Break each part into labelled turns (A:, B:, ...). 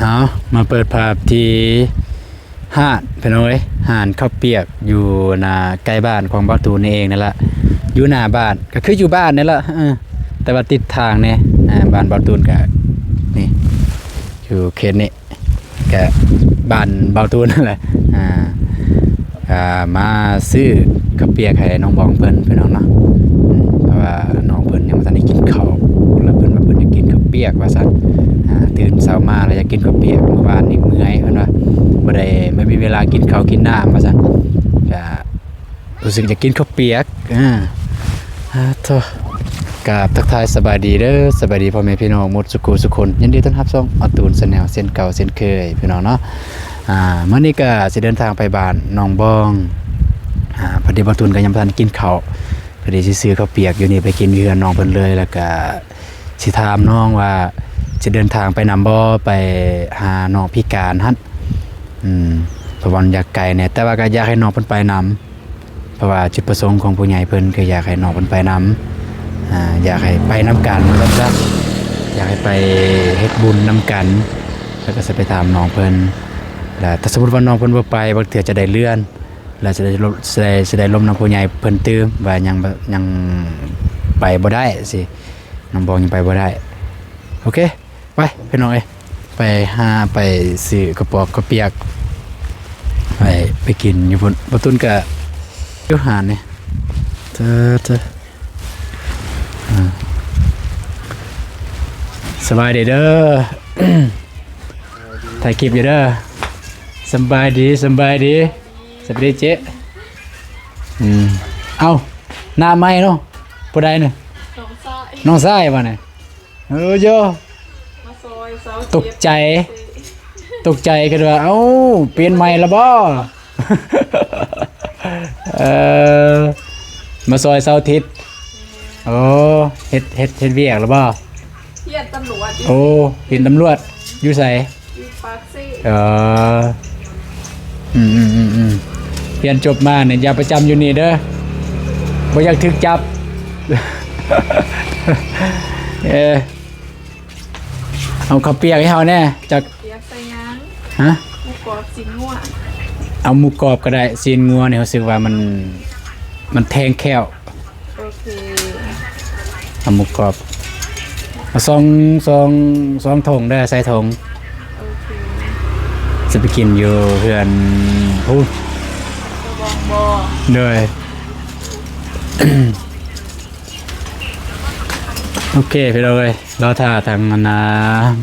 A: เอามาเปิดภาพที่ห้านเป็นไงห่านข้าวเปียกอยู่นาใกล้บ้านของบ่าวตูนนี่เองนั่นแหละอยู่หน้าบ้านก็คืออยู่บ้านนี่แหละแต่ว่าติดทางเนี่ยบ้านบ่าวตูนก็นี่อยู่เขตนี้ก็บ้านบ่าวตูนนั่นแหละมาซื้อข้าวเปียกให้น้องบองเพิ่นพี่น้องเนาะเพราะว่าน้องเพิ่นยังบ่ทันได้กินข้าวแล้วเพิ่นว่าเพิ่นจะกินข้าวเปียกว่าซั่นตื่นเช้ามาแล้วอยากกินข้าวเปียกเมื่อวานนี่เมื่อยเพิ่นว่าบ่ได้ไม่มีเวลากินข้าวกินน้ำว่าซั่นก็รู้สึกจะกินข้าวเปียกโธ่กราบทักทายสบายดีเด้อสบายดีพ่อแม่พี่น้องหมดสุขุสุคนยินดีต้อนรับช่องอตูนแนลเส้นเก่าเส้นเคยพี่น้องเนาะมื้อนี้ก็สิเดินทางไปบ้านน้องบองพอดีบ่ตูนก็ยังบ่ทันกินข้าวพอดีสิซื้อข้าวเปียกอยู่นี่ไปกินเฮือนน้องเพิ่นเลยแล้วก็สิถามน้องว่าจะเดินทางไปนำบ่ไปหาน้องพิการหั่นเพราะว่าอยากไกลเนี่ยแต่ว่าก็อยากให้น้องเพิ่นไปนำเพราะว่าจุดประสงค์ของผู้ใหญ่เพิ่นคืออยากให้น้องเพิ่นไปนำอยากให้ไปนำกันแล้วก็อยากให้ไปเฮ็ดบุญนำกันแล้วก็สิไปตามน้องเพิ่นแล้วถ้าสมมุติว่าน้องเพิ่นบ่ไปบางเทื่อจะได้เลื่อนแล้วจะได้ล้มนำผู้ใหญ่เพิ่นตื้มว่ายังไปบ่ได้สิน้องบองยังไปบ่ได้โอเคไปพี่น้องเอ้ยไปหาไปซื้อกระป๋องกระเปียกไปกินอยู่พุ่นบ่ตุนก็อยู่หาดนี่เธอสบายดีเด้อ ถ่ายคลิปอยู่เด้อสบายดีสบายดีเจ๊เอ้าหน้าไม้เนาะผู้ใดเนี่ยน้องชายบ่เนี่ยโยตกใจกันว่าเอ้าเปลี่ยนใหม่ละบ่ มาซอยเสาร์อาทิตย์โอ้เฮ็ดเวียกละบ่
B: เฮียนตำรวจ
A: โอ้เห็นตำรวจอยู่ไส
B: อยู่ปากซี่
A: เรียนจบมาเนี่ยอย่าประจำอยู่นี่เด้อบ่อยากถึกจับ เอาข้าวเปียกให้เฮาแน่จาก
B: เปียกใส่ยัง
A: ฮะ
B: หมูกรอบสินงัว
A: เอาหมูกรอบก็ได้ซีนงัวเนี่ยรู้สึกว่ามันแทงแค้ว
B: โอเค
A: เอาหมูกรอบเอาซองถุงได้ใส่ถุง
B: โอเค
A: จะไปกินอยู่เพื่อนพูด
B: บอง
A: เลย โอเคพี่เราเลยเราท่าทาง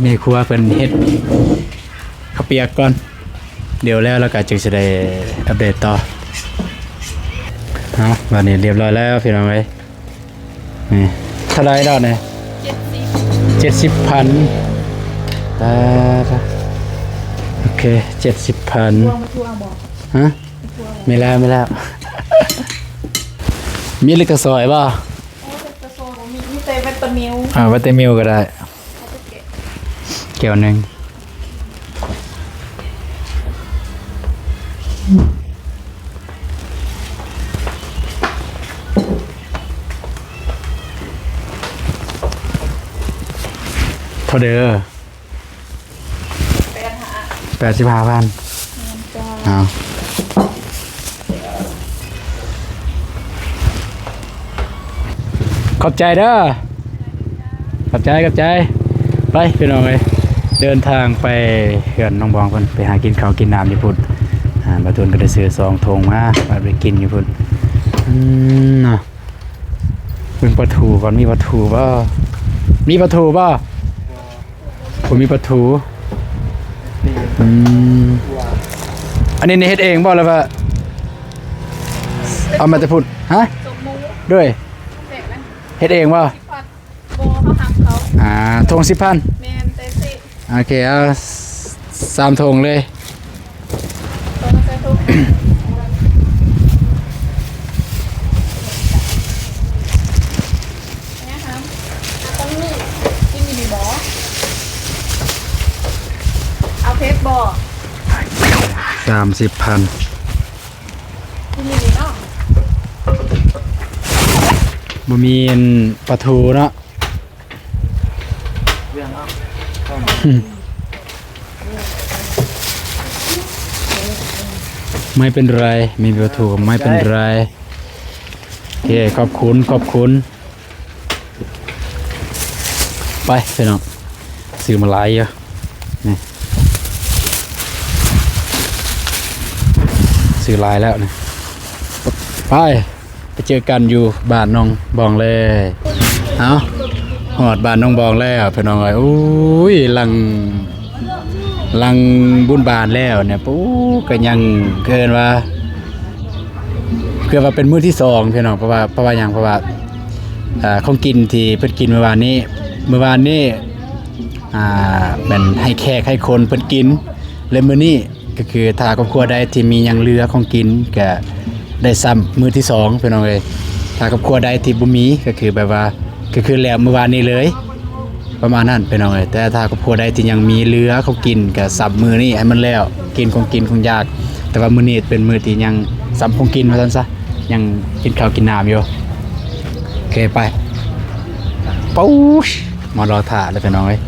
A: มีครัวเพิ่นเฮ็ดข้าวเปียกก่อนเดี๋ยวแล้วก็จึงจะได้อัปเดตต่อวันนี้เรียบร้อยแล้วพี่น้องเอ้ยนี่เท่าไรดอกเนี่ย70,000โอเค70,000ฮะไม่แล้วมีเล็กกระสอยป่ะ
B: มีเตเวตามิล
A: วัตเตมิลก็ได้เกี่ยวหนึ่งเท่าเดิม85,000เอาขอบใจเด้อขอบใจไปพี่น้องเลยเดินทางไปเขื่อนน้องบองคนไปหากินข้าวกินน้ำญี่ปุ่นบาตูนก็ได้ซื้อ2 ธงมาไปกินญี่ปุ่นนะเป็นปลาทูก่อนมีปลาทูป่ะผมมีปลาทูอันนี้เฮ็ดเองบ่แล้วป่ะเอามาแต่พูดฮะด้วยเฮ็ดเองป่ะ
B: โบเขาหักเขา
A: ธง10,000
B: แมนเตซี่
A: โอเคเอา3 ธงเลย
B: เอาเพชรบ่
A: 30,000บ่มีปลาทูเนาะ ไม่เป็นไรมีเบอร์โทรไม่เป็นไรโอเคขอบคุณไปพี่น้องซื้อมาหลายเยอะนี่ซื้อหลายแล้วนี่ไปเจอกันอยู่บ้านน้องบองเลยเอาหอดบ้านน้องบองแล้วพี่น้องเอ้ยอุ้ยลังบุญบานแล้วเนี่ยปุ๊ก็ยังเกินว่าเป็นมื้อที่2พี่น้องเพราะว่าของกินที่เพิ่นกินเมื่อวานนี้เป็นให้แขกให้คนเพิ่นกินและมื้อนี้ก็คือถ้าครอบครัวใดที่มีหยังเหลือของกินก็ได้ซ้ำมื้อที่2พี่น้องเอ้ยถ้าครอบครัวใดที่บ่มีก็คือแบบว่าก็คือแล้วเมื่อวานนี้เลยประมาณนั้นพี่น้องเอ้ยแต่ถ้าครอบครัวใดที่ยังมีเหลือของกินก็ซ้ำมื้อนี้ให้มันแล้วกินของยากแต่ว่ามื้อนี้เป็นมื้อที่ยังซ้ำของกินว่าซั่นซะยังกินข้าวกินน้ำอยู่โอเคไปปุ๊ชมารอถ่าแล้วพี่น้องเอ้ย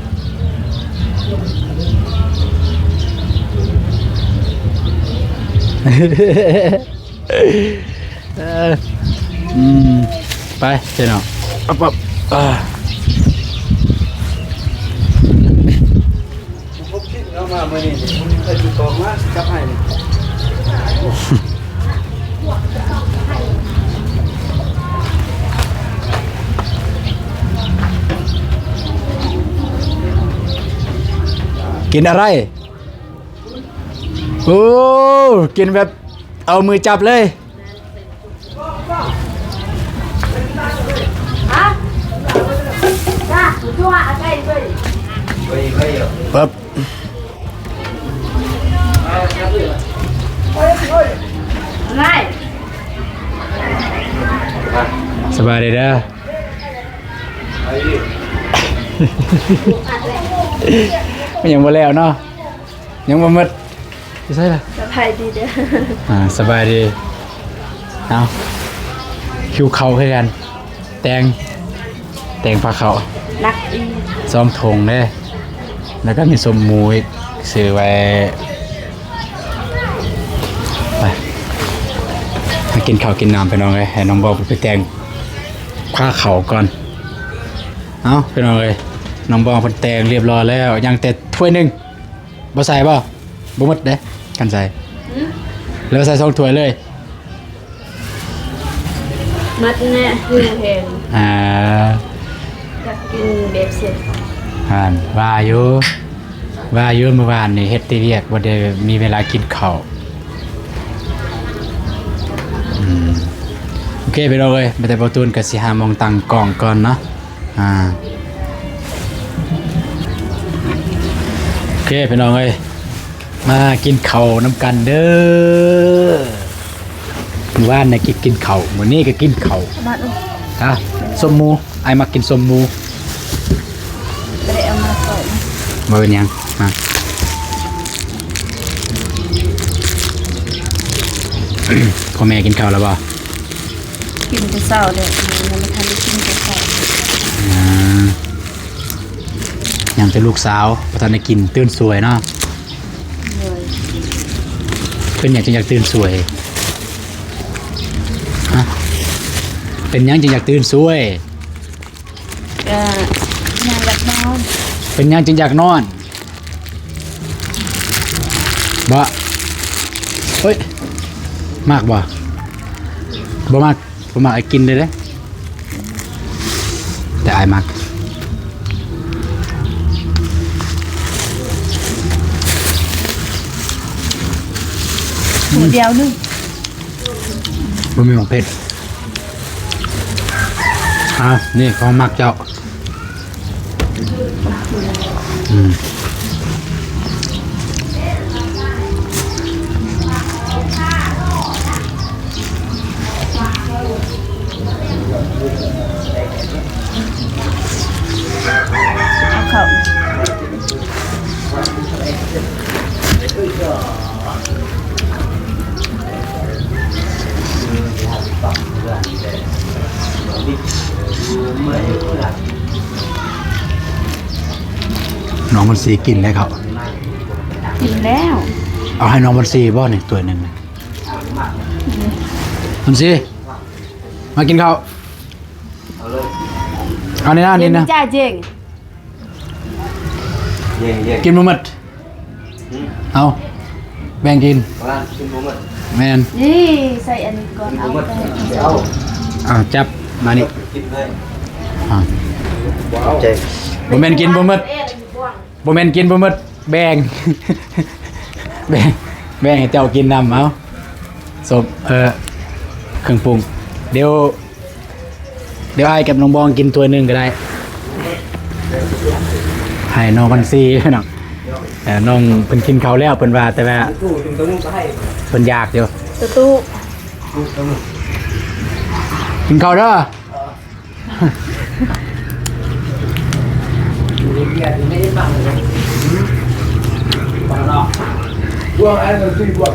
A: ไปพี่น้องปั๊บผมคิดเอามาเมื่อนี้ไอ้จุดตองมาจับให้กินอะไรโอ้กินแบบเอามือจับเลยปั๊บสบายดีเด้อมันยังบ่แล้วเนาะยังบ่หมดใช่ล่ะสบายดีเด้อสบายดีเอาคิวเขาให้กันแตงปลาเขานักอีซ้อมทงเด้แล้วก็มีสมมูอีกซื้อไว้ไปมากินข้าวกินน้ำไปน้องเลยให้น้องบอกไปแต่งข้าเขาก่อนเอาไปน้องเลยน้องบอกไปแต่งเรียบร้อยแล้วยังแต่ถ้วยหนึ่งบ่ใส่บ่หมดเด้กันใส่แล้วใส่2 ถ้วยเลย
B: มัดเนี่ยคือเห็นอยากกินเบฟเซ็ต
A: ว่าอยู่เมื่อวานนี่เฮ็ดตีเรียกบ่ได้มีเวลากินข้าวโอเคไปเลยไปแต่ประตูนก็สิหามองตั้งกล่องก่อนเนาะโอเคไปน้องเอ้ยมากินข้าวน้ำกันเด้อเมื่อวานน่ะกินข้าวมื้อนี้ก็กินข้าวส้มหมูไอ้มากินส้มหมูมาเป็นยังมาพ่อแม่กินข้าวแล้วบ่
B: กินแต่เช้าเลยยังไม่ทันได้กินแต่เช้า
A: ยังเป็นลูกสาวพอทันได้กินตื่นสวยเนาะเป็นอย่างจึงอยากตื่นสวยฮะเป็นอย่างจึงอยากตื่นสวย
B: อยากนอน
A: เป็นอย่างจึงอยากนอนบ่เฮ้ยมากบ่มากไอ้กินเลยเด้แต่ไอ้มาก
B: เดียวนึง
A: บ่มีของเผ็ดนี่ของมักเจ้าน้องมันสีกินเลยครับ
B: กินแล้ว
A: เอาให้น้องมันสีบ่เนี่ยตัวหนึ่ง มันสิมากินข้าวเอาในหน้านี้นะ
B: จ้าเจง
A: กินบ่หมดเอาแบ่งกินแม่น
B: นี่ใส่อันนี้ก่อนเอาไปให้กินเอา
A: จับมานี่บ่แม่นกินบ่หมดบ่แม่นกินบ่หมดแบ่ง แบ่งให้เจ้ากินนำเอาสมเครื่องปรุงเดี๋ยวไอ้กับน้องบองกินถ้วยหนึงก็ได้ให้น้องกันซีน้องน้องเพิ่นกินข้าวแล้วเพิ่นว่าแต่ว่าเพิ่นอยากอยู่
B: ตู้
A: กินข้าวเด้อ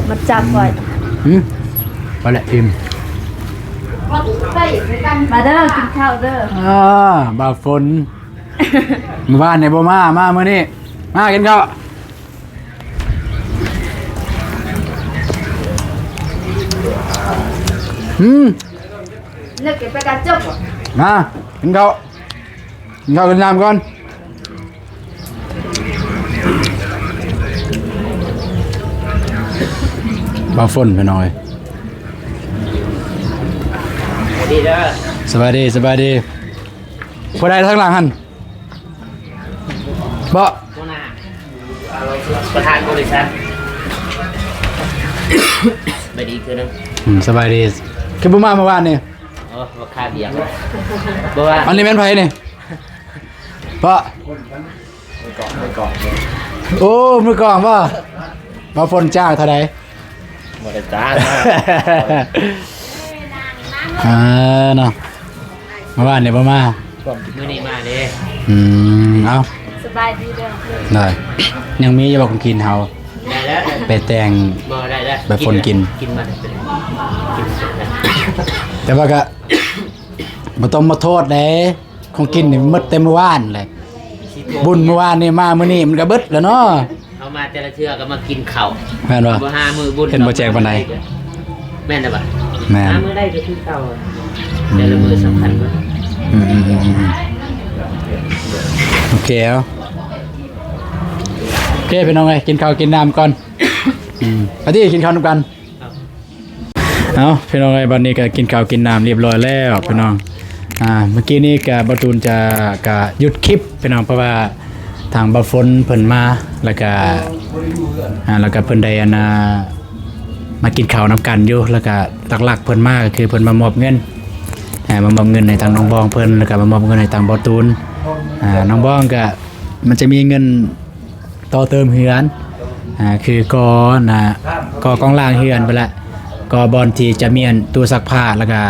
B: มาจับไว้
A: ไปแหละพิมพ์
B: มาเด้อกินข้าวเด้อ
A: บ่าวฝน มื้อวานเนี่ยบ่มามื้อนี้มากินข้าว
B: นึกไปกันจบ
A: มากินข้าวกินน้ำก่อนบ่าวฝนไปหน่อยสบายดีผู้ใดทางหลังหั่นบ่
C: ประธานบริษัทไม่ดีคือนึง
A: สบายดีคือบ่มาเมื่อวานนี่
C: โอ้ราคาเดียวบอกว่า
A: อันนี้แม่นไผนี่บ่โอ้มือกลองบ่บ่าวฝนจ้างเท่าใด
C: บริษัท
A: เนาะเมื่อวานเนี่ยบ่มา
C: มือนี้มาเด้
A: เอา
B: สบายดีเด้อ
A: ได้ยังมีอยู่บ่ของกินเฮา
C: ได้แล้ว
A: ไปแต่ง
C: บ่ได้แล้ว
A: แบบคนกิน
C: กินมาได้เป็นกินเสร็จแล้ว
A: แต่ว่าก็ บ่ต้องมาโทษเด้ของกินนี่หมดแต่เมื่อวานเลยบุญเมื่อวานนี่มามื้อนี้มันก็เบิดแล้วเนาะ
C: เขามาแต่ละเทื่อก็มากินข้าว
A: แม่นบ่
C: บ่หามือบุญ
A: เห็นบ่แจกปานใด
C: แม่นน่ะบ่
A: แม่น
C: หามือได้ก็คือเก่าแต่ละมือสำคัญกว่า
A: โอเคเอาโอเคพี่น้องเอ้ยกินข้าวกินน้ำก่อนไปที่กินข้าวนำกันเอาพี่น้องเอ้ยบัดนี้ก็กินข้าวกินน้ำเรียบร้อยแล้วพี่น้องเมื่อกี้นี้ก็บ่ตูนจะก็หยุดคลิปพี่น้องเพราะว่าทางบ่ฝนเพิ่นมาแล้วก็เพิ่นได้มากินข้าวนำกันอยู่แล้วก็หลักๆเพิ่นมาก็คือเพิ่นมามอบเงินมามอบเงินให้ทางน้องบองเพิ่นแล้วก็มามอบเงินให้ทางบ่ตูนน้องบองก็มันจะมีเงินต่อเติมเฮือนคือกอกองล่างเฮือนไปละกอบอนที่จะมีอันตู้ซักผ้าแล้วก็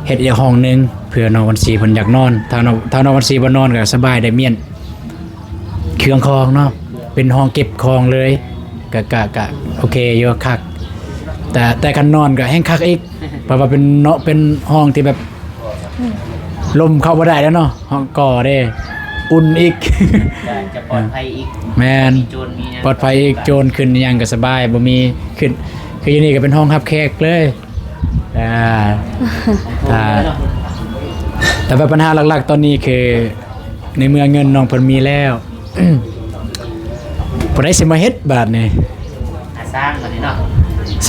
A: เฮ็ดอีกห้องนึงเพื่อน้องวันสีเพิ่นอยากนอนถ้าน้องวันสีบ่นอนก็สบายได้เมียนเครื่องคองเนาะเป็นห้องเก็บของเลยก็โอเคอยู่คักแต่คันนอนก็แห้งคักอีกเพราะว่าเป็นห้องที่แบบลมเข้าบ่ได้แล้วเนาะห้องก่อเด้อุ่นอีก
C: จะปลอดภัยอีก
A: แม่น
C: มีโจรมีนะ
A: ปลอดภัยอีกโจรขึ้นอิหยังก็สบายบ่มีขึ้นคืออยู่นี่ก็เป็นห้องรับแขกเลยแต่ว่าปัญหาหลักๆตอนนี้คือในเมืองเงินน้องเพิ่นมีแล้ว บ่ได้สิมาเฮ็ดบาดนี่
C: สร้างมานี่เนาะ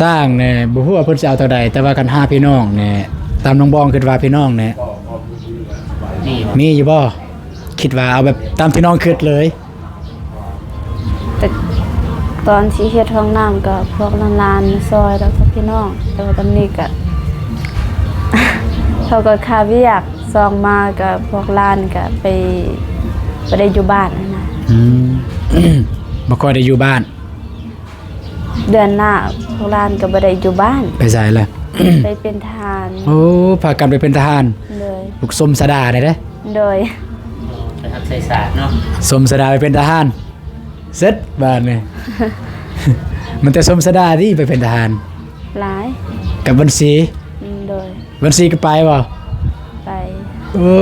A: สร้างเนี่ยบ่ฮู้ว่าเพิ่นสิเอาเท่าใดแต่ว่ากัน5พี่น้องเนี่ยตามน้องบองคิดว่าพี่น้องเนี่ย
C: นี่
A: มีอยู่บ่คิดว่าเอาแบบตามพี่น้องคิดเลย
B: แต่ตอนที่เฮ็ดห้องน้ำก็พวกหลานๆซอยแล้วก็พี่น้องแต่ว่าตอนนี้ก็ เขาก็ค่าเวียกซองมาก็พวกหลานก็ไปบ่ได้อยู่บ้านนะ
A: บ่ค่อยได้อยู่บ้าน
B: เดือนหน้าพวกหลานก็บ่ได้อยู่บ้าน
A: ไปไสล่ะ
B: ไปเป็นทหาร
A: โอ้พากันไปเป็นทหาร
B: เลย
A: ลูกสมสดาได้เด้
B: โดย
C: ไปทำใส่ศาสตร์เนาะ
A: สมสดาไปเป็นทหารเสร็จบ้านนี่ มันแต่สมสดาที่ไปเป็นทหาร
B: หลาย
A: กับบัญชี
B: โดย
A: บัญชีก็ไปบ่
B: ไป
A: โอ้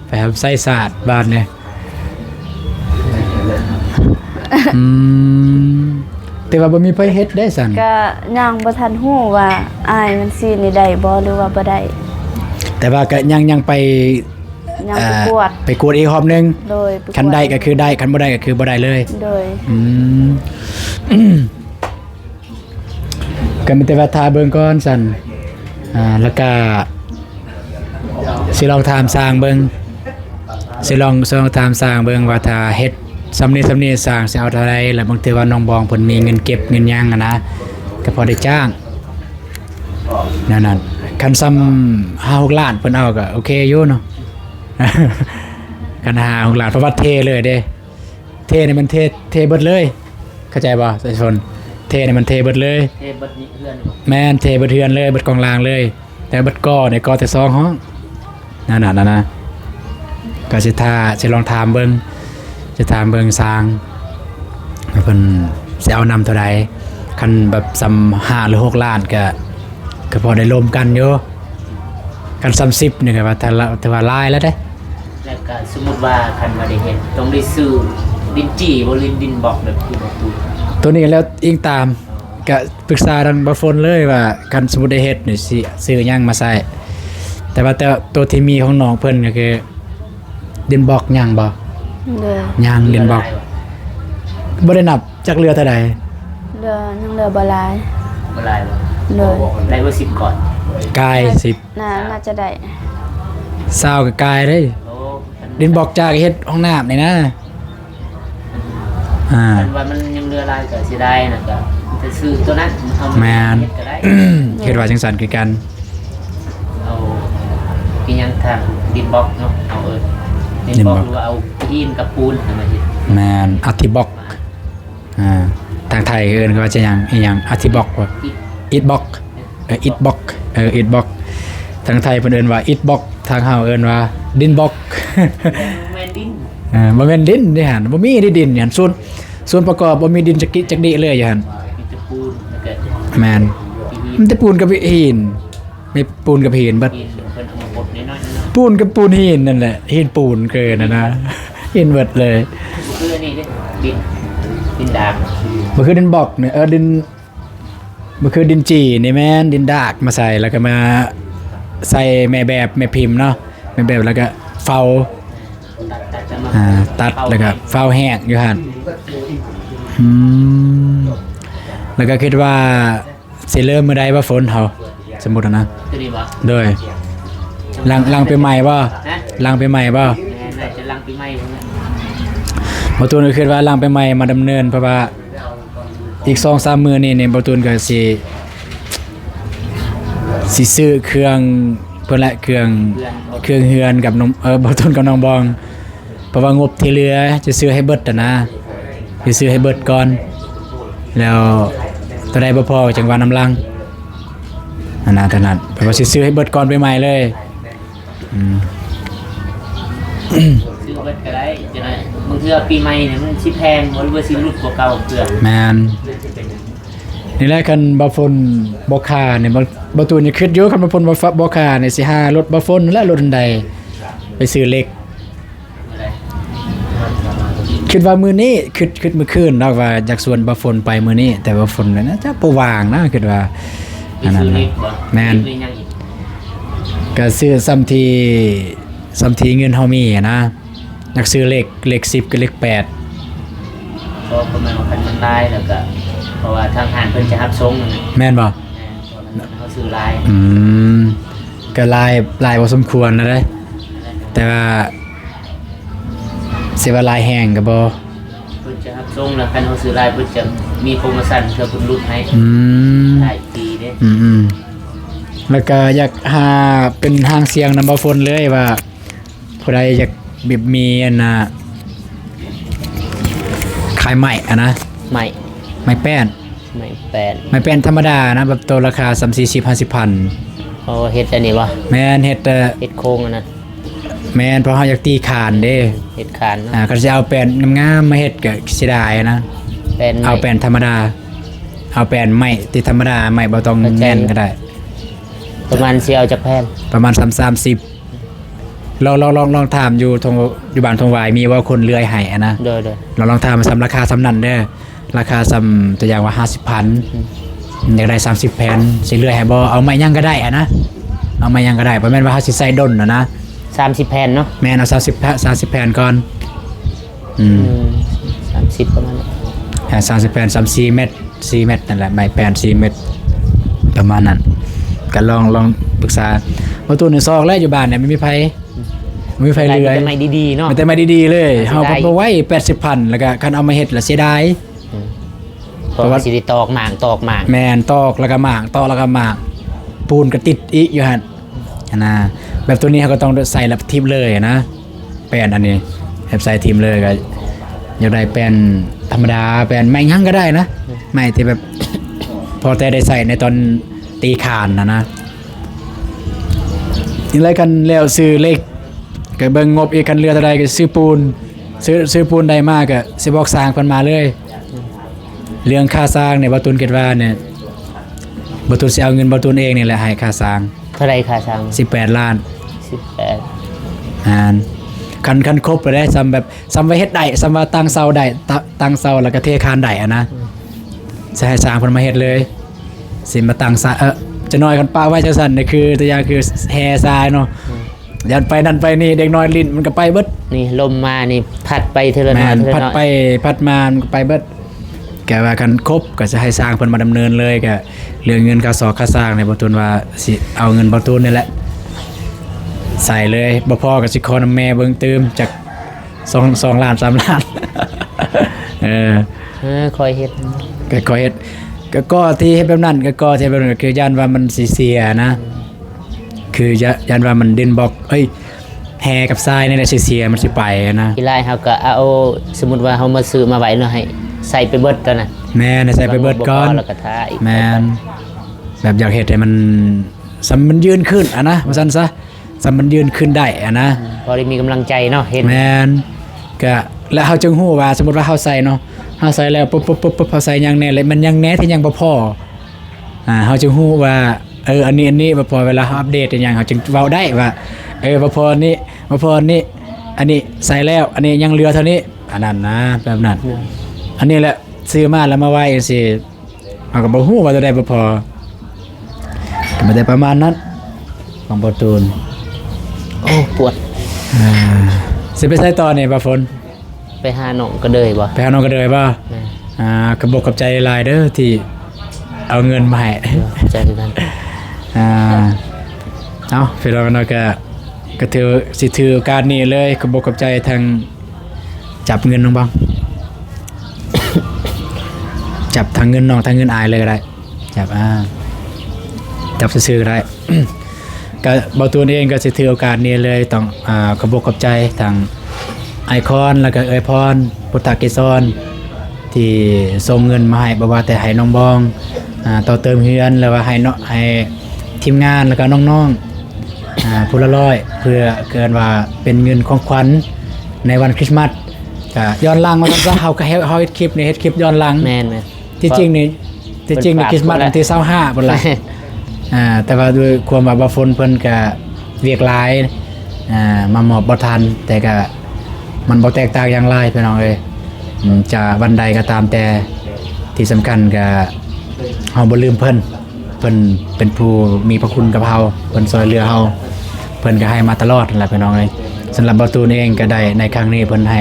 A: ไปทำไส้ศาสตร์บ้านนี่ แต่ว่าบ่มีไผเฮ็ดได้สั่น
B: ก็ยังบ่ทันฮู้ว่าอายมันสินี่ได้บ่หรือว่าบ่ได้
A: แต่ว่าก็ยังไป
B: ยังไปกวด
A: ไปกวดอีกรอบนึง
B: โดยไปกว
A: คันได้ก็คือได้คันบ่ได้ก็คือบ่ได้เลย
B: โดย
A: อืม ก็มีแต่ว่าทาเบิ่งก่อนสั่นแล้วก็สิลองถามสร้างเบิ่งสิลองถามสร้างเบิ่งว่าถ้าเฮ็ดสำนี้สร้างสิเอาเท่าใดแล้วบางทีว่าน้องบองเพิ่นมีเงินเก็บเงินหยังอะนะก็พอได้จ้างนั่นน่ะคันซ้ำ5-6 ล้านเพิ่นเอาก็โอเคอยู่เนาะ คัน5-6 ล้านเพราะว่าเทเลยเด้เทนี่มันเทเบิดเลย เข้าใจบ่ประชาชนเทนี่มันเทเบิดเลย
C: เทเบิดนี่เพื่อนบ่
A: แม่นเทเบิดเทือนเลยเบิดกองลางเลย แต่เบิดก่อเนี่ยก่อแต่2ห้องนั่นน่ะก็สิลองถามเบิ่งจะถามเบิ่งสร้างว่าเพิ่นสิเอานำเท่าใดคันแบบซ้ำ5หรือ6 ล้านก็พอได้รวมกันอยู่กันซ้ำ10นี่ก็ว่าแต่ว่าหลายแล้วเด้
C: แล้วก็สมมุติว่าคันว่าได้เฮ็ดต้องได้ซื้อดินจี้บ่หรือดินบอกแบบคือบ่ตู
A: ตัวนี้แล้วอิงตามก็ปรึกษาทางบ่ฝนเลยว่าคันสมมุติได้เฮ็ดนี่สิซื้อหยังมาใส่แต่ว่าตัวที่มีของน้องเพิ่นก็คือดินบอกหยังบ่
B: โดย
A: หยังดินบอกบ่ได้นับจักเรือเท่าใด
B: เรือยังเหลือบ่หลาย
C: บ่หลายบ่
B: โดย
C: ได้บ่10ก่อน
A: กาย
B: น่าจะได้
A: 10 20ก็กายเด้
C: โอ้
A: ดินบอกจากเฮ็ดห้องน้ำนี่นะ
C: คันว่ามันยังเหลือหลายก็สิได้น่ะก็จะซื้อตัวนั้นเอา
A: แม่น
C: เฮ็ดก็ได้
A: คิดว่าจังซั่นคือกัน
C: เอาอีหยังทางดินบล็อกเนาะเอาดินบล็อกหรือว่าเอาหินกับปูนเอามาเฮ็ด
A: แม่นอธิบอกทางไทยเอิ้นก็ว่าจะหยังอีหยังอธิบอกว่า
C: อีก
A: อิฐบอกอิฐบอกอิฐบอกทางไทยเพิ่นเอิ้นว่าอิฐบอกทางเฮาเอิ้นว่าดินบอก
C: แม่นดิน
A: บ่แม่นดินเด้หั่นบ่มีดินหั่นส่วนประกอบบ่มีดินจักดิเลยอยู่หั่น
C: มีแต่ปูนแล้วก็
A: แม่น
C: หิน
A: มันแต่ปูนกับหินมีปูนกับหินเบิด
C: หินเพิ่นเอามาบดน้อยๆเนาะ
A: ปูนกับปูนหินนั่นแหละหินปูนเกินนะหินเบิดเลย
C: คืออันนี้เด้ดินดาก
A: บ่คือดินบอกเนี่ยดินบ่คือดินจีนี่แม่นดินดากมาใส่แล้วก็มาใส่แม่แบบแม่พิมพ์เนาะแม่แบบแล้วก็เฝ้า
C: ตัดจะมา
A: ตัดแล้วก็เฝ้าแห้งอยู่หั่นแล้วก็คิดว่าสิเริ่มมื้อใดว่าฝนเฮาสมมุตินะ
C: ตัวนี้บ่
A: โดยลังไปใหม่บ่
C: นะ
A: ลังไปใหม่บ่
C: แม่น่าจะลังปีใหม่พุ่นน่ะ
A: บ่ตูนก็คิดว่าลังไปใหม่มาดำเนินเพราะว่าอีก 2-3 มื้อนี้บ่ตูนก็สิซื้อเครื่องเพิ่นละเครื่องเฮือนกับน้องบ่ตูนกับน้องบองเพราะว่างบที่เหลือจะซื้อให้เบิดนะสิซื้อให้เบิดก่อนแล้วตัวใดบ่พอจังว่าน้ำลังอันนั้นเท่านั้นเพราะว่าสิซื้อให้เบิดก่อนไปใหม่เลย
C: ซื้อเบิดก็ได้จังได๋บางเทื่อปีใหม่เนี่ยมันสิแพงบ่หรือว่าสิรุดกว่าเก่าเทื่อ
A: แมนนี่แหละคันบาฟนบอคาเนี่ยบาตูนนี่คิดอยู่คันบาฟนบอคาเนี่ยสิหารถบาฟนและรถอันใดไปซื้อเหล็ก
C: อะไร
A: คิดว่ามื้อนี้คิดมื้อคืนเนาะว่าอยากชวนบาฟนไปมื้อนี้แต่บาฟนน่ะจะบ่ว่างนะคิดว่า
C: มีซื้อเล็กบ่
A: แม่น
C: มียังอีก
A: ก็ซื้อซ้ำที่เงินเฮามีอะนะอยากซื้อเหล็ก10กับเหล็ก8
C: ก็ประมาณว่าคันมันลายแล้วก็เพราะว่าทางห้างเพิ่นจะรับส่งนั่นน่ะ
A: แม่นบ่
C: เขาซื้อลาย
A: ก็ลายพอสมควรนะเด้แต่ว่าสิว่าลายแห้งก็บ่
C: เพิ่นจะรับส่งแล้วคันเขาซื้อลายเพิ่นจะมีโปรโมชั่นเพื่อเพิ่นลดให้หลายปีเด้
A: แล้วก็อยากหาเป็นห้างเสียงนำบ่ฝนเลยว่าผู้ใดอยากแบบมีอันน่ะขายใหม่อะนะ
C: ใหม่
A: ไม้แป้น
C: ใหม่แปด
A: ไม้แป้นธรรมดานะแบบตัวราคา30-40-50 พัน
C: เขาเฮ็ดอันนี้วะ
A: แม่นเฮ็ด
C: เฮ็ดโครงอันนั้น
A: แม่นเพราะเฮาอยากตีคานเด้
C: เฮ็ดคานเนาะ
A: ก็สิเอาแป้นงามๆมาเฮ็ดก็สิได้นะ
C: แป้น
A: เอาแป้นธรรมดาเอาแป้นไม้ที่ธรรมดาไม้บ่ต้องแน่นก็ได้
C: ประมาณสิเอาจากแผ่น
A: ประมาณ30ลองถามอยู่บ้านทงวายมีว่าคนเลื่อยให้อะนะ
C: โดย
A: เราลองถามมาซ้ำราคาซ้ำนั่นเด้อ ราคาซ้ำตัวอย่างว่า 50,000อยากได้30แผ่นสิเลื่อยให้บ่เอาไม้ยังก็ได้อะนะเอาไม้ยังก็ได้บ่แม่นว่าเฮาสิใส่ดนนะ
C: 30แผ่นเนาะ
A: แม่นเอา30แผ่นก่อน
C: 30ประมาณนั้น
A: 30แผ่น34เมตร4เมตรนั่นแหละไม้แผ่น4เมตรประมาณนั้นก็ลองปรึกษาว่าตัวนึงซอกแล้วอยู่บ้านเนี่ยไม่มีไผเลื่อย
C: ไม่ดีๆเนาะ
A: มันแต่มาดีๆเลยเฮาบ่ไว้ 80,000แล้วก็คันเอามาเฮ็ดแล้วเสียดาย
C: เพราะว่าสิได้ตอกหมาง
A: แม่นตอกแล้วก็หมางตอกแล้วก็หมางปูนก็ติดอีกอยู่หั่นนะแบบตัวนี้เขาก็ต้องใส่แล้วทิ่มเลยนะแป้นอันนี้แบบใส่ทิ่มเลยก็อยากได้แป้นธรรมดาแป้นไม้ยังก็ได้นะไม้ที่แบบ พอแต่ได้ใส่ในตอนตีคานนะนี่เลยกันแล้วซื้อเลขก็เบิ่งงบอีกกันเรือเท่าใดก็ซื้อปูนซื้อปูนได้มากก็สิบอกสร้างเพิ่นมาเลยเรื่องค่าสร้างเนี่ยบ่ตุนคิดว่าเนี่ยบ่ตุนสิเอาเงินบ่ตุนเองนี่แหละให้ค่าสร้าง
C: เท่าไรค่าช่าง
A: 18 ล้าน
C: 18
A: คันครบไปได้ซ้ำแบบซ้ำไว้เฮ็ดได้ซ้ำว่าตั้งเสาได้ตั้งเสาแล้วก็เทคานได้อะนะสิให้สร้างเพิ่นมาเฮ็ดเลยสิมาตั้งซะจะน้อยกันป้าไว้จังซั่นนี่คือตัวอย่างคือแห่ทรายเนาะยันไปนั่นไปนี่เด็กน้อยลิ้นมันก็ไปเบิด
C: นี่ลมมานี่พัดไปเทละน้อย
A: พัดไปพัดมามันก็ไปเบิดแกว่าคันครบก็จะให้สร้างเพิ่นมาดำเนินเลยก็เรื่องเงินค่าสอกค่าสร้างในบ่ตุนว่าสิเอาเงินบ่ตุนนี่แหละใส่เลยบ่พอก็สิขอนำแม่เบิ่งเติมจาก2ล้าน3ล้าน
C: คอยเฮ็ด
A: ก็เฮ็ดก็ที่เฮ็ดแบบนั้นก็ที่แบบนั้นคือย่านว่ามันสิเสียนะคือย่านว่ามันดินบล็อกแฮกับทรายนี่แหละสิเสียมันสิไปนะ
C: ทีไรเฮาก็เอาสมมุติว่าเฮามาซื้อมาไว้เนาะให้ใส่ไปเบิดก่อนน่ะ
A: แม่นใส่ไปเบิดก่อน
C: แล้วก็ท้าอีก
A: แม่นแบบอยากเฮ็ดให้มันมันยืนขึ้นอะนะว่าซั่นซะมันยืนขึ้นได้อะนะ
C: พอได้มีกำลังใจเนาะเห็น
A: แม่นก็แล้วเฮาจึงฮู้ว่าสมมุติว่าเฮาใส่เนาะเฮาใส่แล้วปุ๊บเฮาใส่หยังแน่เลยมันยังแน่ที่ยังบ่พอเฮาจึงฮู้ว่าอันนี้บ่พอเวลาเฮาอัปเดตอย่างเฮาจึงเว้าได้ว่าบ่พอนี่อันนี้ใส่แล้วอันนี้ยังเหลือเท่านี้อันนั้นนะแบบนั้นอันนี้แหละซื้อมาแล้วมาไว้จังซี่เฮาก็บ่ฮู้ว่าจะได้บ่พอก็บ่ได้ประมาณนั้นของบ่ตูน
C: โอ้ปวด
A: สิไปใส่ต่อนี่บ่ฝน
C: ไปหาหนองก็เลยบ่
A: ไปหาน้องก็เลยบ่กระบอกกับใจหลายเด้อที่เอาเงินมาให้
C: ใจคือกัน
A: เอาพี่น้องเนาะก็ถือโอกาสนี้เลยกระบอกกับใจทางจับเงินน้องบ้าง จับทางเงินน้องทางเงินอายเลยก็ได้จับซื่อๆก็ได้ ก็บ่ตัวเองก็สิถือโอกาสนี้เลยต้องกระบอกกับใจทางไอคอนแล้วก็พรพุทธกิจรที่ส่งเงินมาให้บ่ว่าแต่ให้น้องบองต่อเติมเฮือนแล้วว่าให้ทีมงานแล้วก็น้องๆผู้ละ100เพื่อเกินว่าเป็นเงินของขวัญในวันคริสต์มาสก็ย้อนหลังว่าซั่นซะเฮาก็เฮ็ดคลิปย้อนหลัง
C: แม่น
A: ที่จริงนี่คริสต์มาสวันที่25พุ่นล่ะแต่ว่าด้วยความว่าบ่ฝนเพิ่นก็เวียกหลายมามอบบ่ทันแต่ก็มันบ่แตกต่างอย่างไรพี่น้องเอ้ยจะวันใดก็ตามแต่ที่สำคัญก็เฮาบ่ลืมเพิ่นเป็นผู้มีพระคุณกับเฮาเพิ่นช่วยเหลือเฮาเพิ่นก็ให้มาตลอดนั่นแหละพี่น้องเอ้ยสำหรับบ่ตูนเองก็ได้ในครั้งนี้เพิ่นให้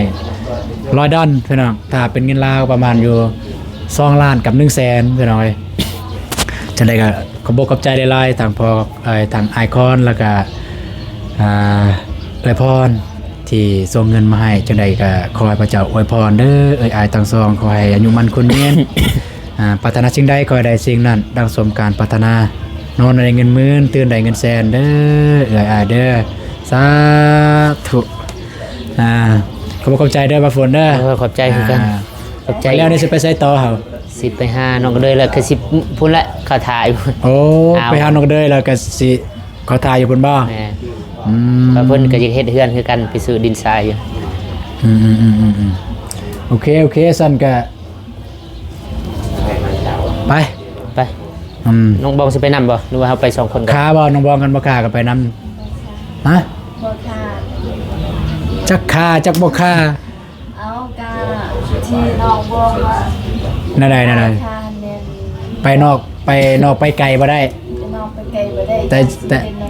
A: $100พี่น้องถ้าเป็นเงินลาวประมาณอยู่2ล้านกับ100,000พี่น้องเอ้ยจังได๋ก็ขอบอกขอบใจหลายๆทางทางไอคอนแล้วก็พรที่ส่งเงินมาให้จังใดก็ขอให้พระเจ้าอวยพรเด้ออายทั้งสองขอให้อายุมั่นคนยืน ปรารถนาสิ่งใดขอให้ได้สิ่งนั้นดังสมการปรารถนานอนได้เงินหมื่นตื่นได้เงินแสนเด้ออายเด้อสาธุขอบคุณใจเด้อบ่ฝนเด้อ
C: ขอบใจคือกันขอบใจ
A: แล้วนี่สิไปใส่ต่อเฮา
C: สิไปหาน้องก็เลยแล้วก็สิพุ่นละเขาถ่ายพุ่น
A: โอ้ไปหาน้องก็เลยแล้วก็สิเขาถ่ายอยู่พุ่นบ่
C: เพิ่นก็จะเฮ็ดเฮือนคือกันไปซื้อดินทรายอยู่
A: โอเคสั่นก็ไป
C: น้องบองสิไปนำบ่หรือว่าเฮาไป2คนกัน
A: ค้าบ่น้องบองกันบ่ค้าก็ไปนำฮะ
B: บ่ค่ะ
A: จักค้าจักบ่ค้า
B: เอากะที่น้องบอกว่า
A: นั่นใด
B: ทานเนี่ย
A: ไปนอกไปไกลบ่ได้
B: จะนอกไปไกลบ่ได้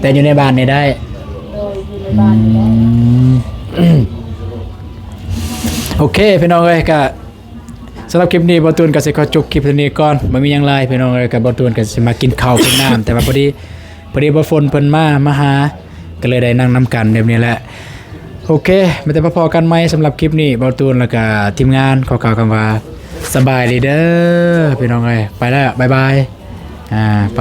A: แต่อยู่ในบ้านนี่ได้
B: โดยอยู่ในบ้านนี่ได้
A: โอเคพี่น้องเอ้ยก็สำหรับคลิปนี้บอตูนก็สิขอจบคลิปนี้ก่อนบ่มีหยังหลายพี่น้องเอ้ยก็บอตูนก็สิมากินข้าวกินน้ำแต่ว่าพอดีบ่ฝนเพิ่นมาหาก็เลยได้นั่งนํกันแบบนี้แหละโอเคมาแต่พอๆกันใหม่สำหรับคลิปนี้บอตูนแล้วก็ทีมงานขอกล่าวคำว่าสบายดีเด้อพี่น้องเอ้ยไปแล้วบ๊ายบายไป